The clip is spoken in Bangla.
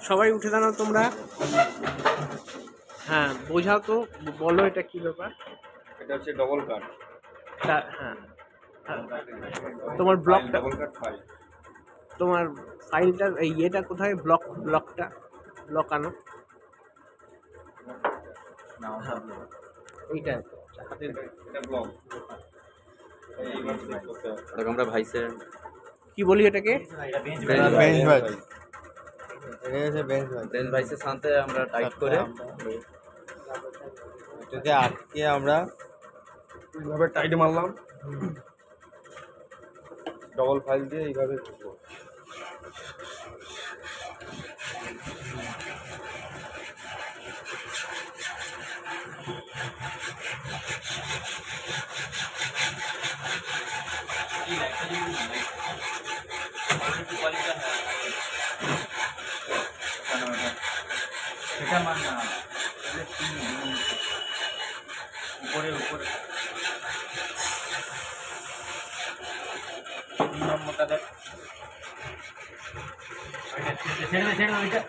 সবাই উঠে দাঁড়াও তোমরা। হ্যাঁ বোঝাও তো, বলো এটা কি ব্যাপার। এটা হচ্ছে ডবল কাট। হ্যাঁ তোমার ব্লকটা, ডবল কাট ফাইল। তোমার ফাইলটার এই ইয়েটা কোথায়, ব্লকটা ব্লক আনো। এইটা এটা ব্লক। এইবার আমরা ভাইসের কি বলি এটাকে, বেঞ্চ ভাইসের সাথে আমরা টাইট করে এটাকে আটকে আমরা এইভাবে টাইট মারলাম, ডবল ফাইল দিয়ে এইভাবে ঢুকবো। এটা মান না উপরে উপরে মোটা দেখ ছেড়ে ওইটা